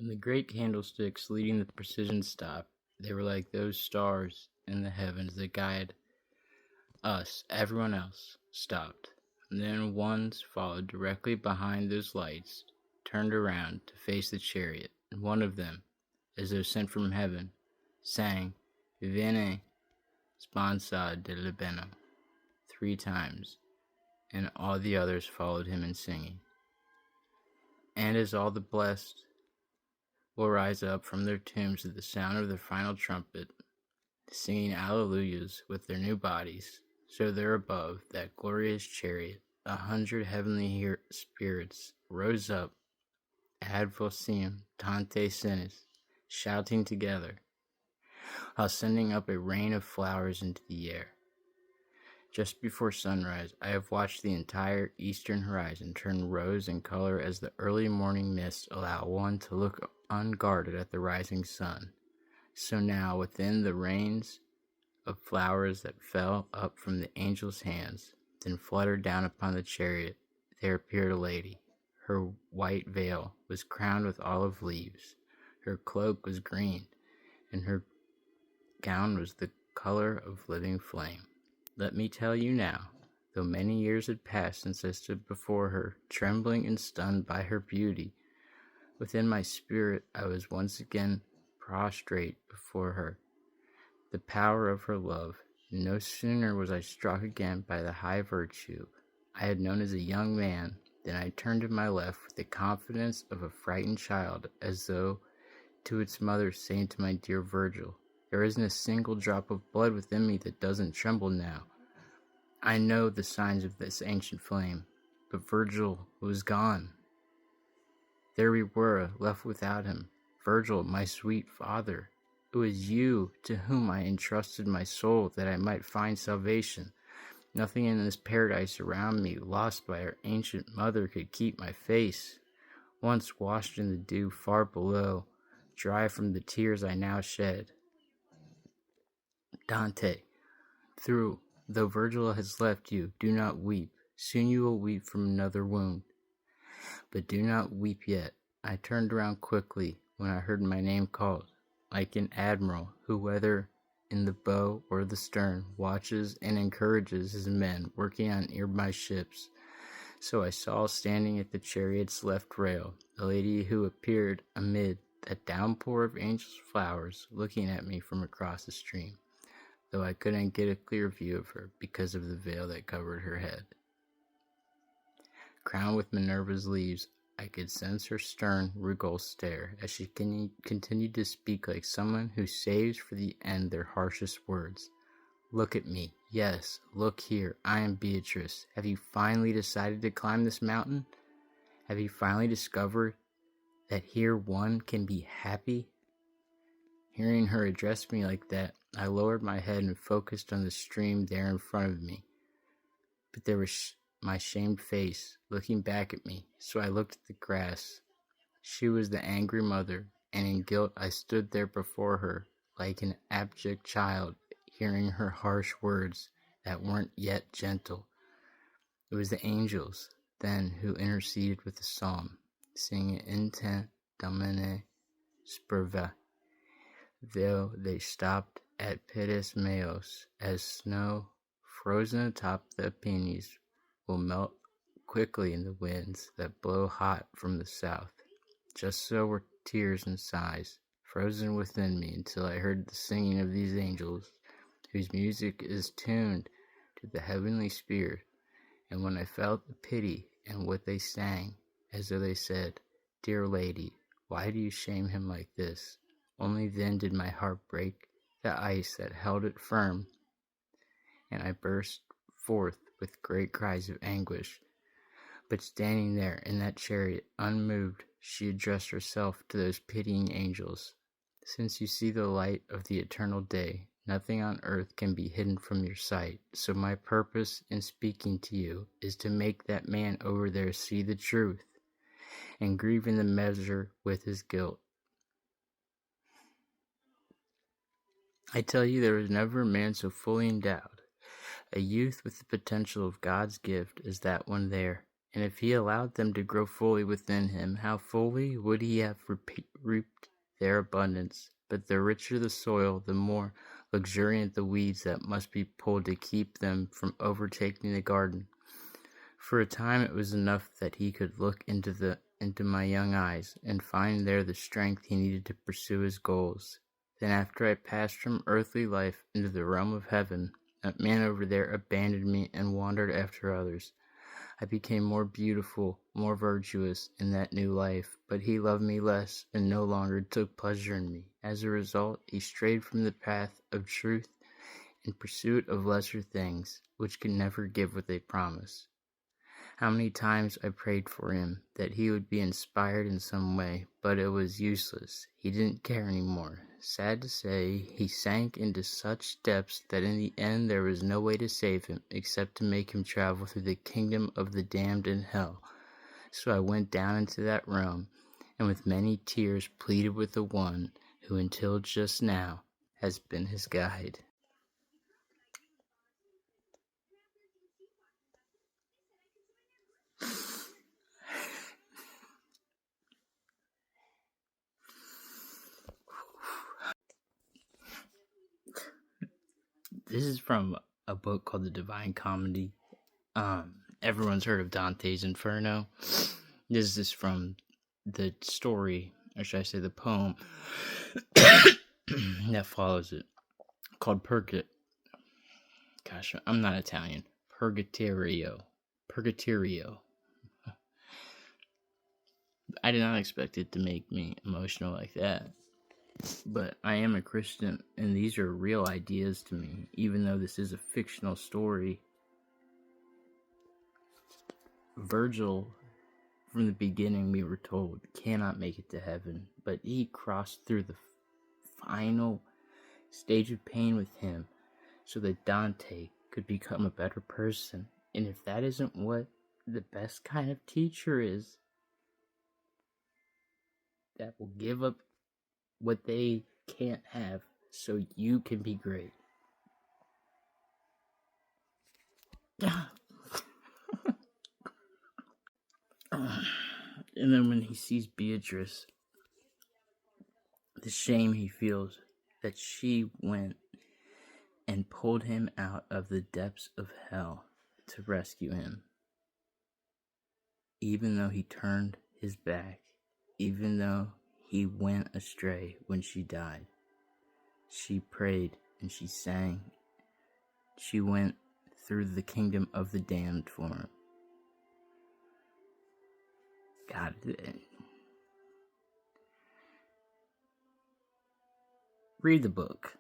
When the great candlesticks leading the procession stopped, they were like those stars in the heavens that guide us. Everyone else stopped. And then ones followed directly behind those lights, turned around to face the chariot, and one of them, as though sent from heaven, sang, Vieni, sponsa de libeno, 3 times, and all the others followed him in singing. And as all the blessed will rise up from their tombs at the sound of the final trumpet, singing alleluias with their new bodies, so there above that glorious chariot 100 heavenly spirits rose up, ad vocem tante sinis, shouting together, while sending up a rain of flowers into the air. Just before sunrise, I have watched the entire eastern horizon turn rose in color as the early morning mists allow one to look unguarded at the rising sun. So now, within the rains of flowers that fell up from the angel's hands, then fluttered down upon the chariot, there appeared a lady. Her white veil was crowned with olive leaves. Her cloak was green, and her gown was the color of living flame. Let me tell you now, though many years had passed since I stood before her, trembling and stunned by her beauty, within my spirit I was once again prostrate before her. The power of her love. No sooner was I struck again by the high virtue I had known as a young man than I turned to my left with the confidence of a frightened child, as though to its mother saying to my dear Virgil, there isn't a single drop of blood within me that doesn't tremble now. I know the signs of this ancient flame, but Virgil was gone. There we were, left without him. Virgil, my sweet father. It was you to whom I entrusted my soul that I might find salvation. Nothing in this paradise around me, lost by our ancient mother, could keep my face, once washed in the dew far below, dry from the tears I now shed. Dante, though Virgil has left you, do not weep. Soon you will weep from another wound. But do not weep yet. I turned around quickly when I heard my name called, like an admiral who, whether in the bow or the stern, watches and encourages his men working on nearby ships. So I saw standing at the chariot's left rail a lady who appeared amid that downpour of angels' flowers, looking at me from across the stream, though I couldn't get a clear view of her because of the veil that covered her head. Crowned with Minerva's leaves, I could sense her stern, regal stare as she continued to speak like someone who saves for the end their harshest words. Look at me. Yes, look here. I am Beatrice. Have you finally decided to climb this mountain? Have you finally discovered that here one can be happy? Hearing her address me like that, I lowered my head and focused on the stream there in front of me. But there was my shamed face looking back at me, so I looked at the grass. She was the angry mother, and in guilt I stood there before her, like an abject child, hearing her harsh words that weren't yet gentle. It was the angels, then, who interceded with the psalm, singing Intent Domine Spurva, though they stopped at Pitis Meos, as snow frozen atop the Apennines will melt quickly in the winds that blow hot from the south. Just so were tears and sighs, frozen within me until I heard the singing of these angels, whose music is tuned to the heavenly spirit, and when I felt the pity in what they sang, as though they said, Dear lady, why do you shame him like this? Only then did my heart break the ice that held it firm, and I burst forth with great cries of anguish. But standing there in that chariot, unmoved, she addressed herself to those pitying angels. Since you see the light of the eternal day, nothing on earth can be hidden from your sight. So my purpose in speaking to you is to make that man over there see the truth, and grieve in the measure with his guilt. I tell you, there was never a man so fully endowed, a youth with the potential of God's gift as that one there, And if he allowed them to grow fully within him, how fully would he have reaped their abundance? But the richer the soil, the more luxuriant the weeds that must be pulled to keep them from overtaking the garden. For a time it was enough that he could look into my young eyes and find there the strength he needed to pursue his goals. Then after I passed from earthly life into the realm of heaven, that man over there abandoned me and wandered after others. I became more beautiful, more virtuous in that new life, but he loved me less and no longer took pleasure in me. As a result, he strayed from the path of truth in pursuit of lesser things, which can never give what they promise. How many times I prayed for him, that he would be inspired in some way, but it was useless. He didn't care anymore. Sad to say, he sank into such depths that in the end there was no way to save him, except to make him travel through the kingdom of the damned in hell. So I went down into that realm, and with many tears pleaded with the one who until just now has been his guide. This is from a book called The Divine Comedy. Everyone's heard of Dante's Inferno. This is from the story, or should I say the poem, that follows it, called Purgatorio. Gosh, I'm not Italian. Purgatorio. I did not expect it to make me emotional like that. But I am a Christian, and these are real ideas to me, even though this is a fictional story. Virgil, from the beginning, we were told, cannot make it to heaven, but he crossed through the final stage of pain with him so that Dante could become a better person. And if that isn't what the best kind of teacher is, that will give up what they can't have so you can be great. And then when he sees Beatrice, the shame he feels that she went and pulled him out of the depths of hell to rescue him. Even though he turned his back, even though he went astray when she died, she prayed and she sang. She went through the kingdom of the damned for him. God, read the book.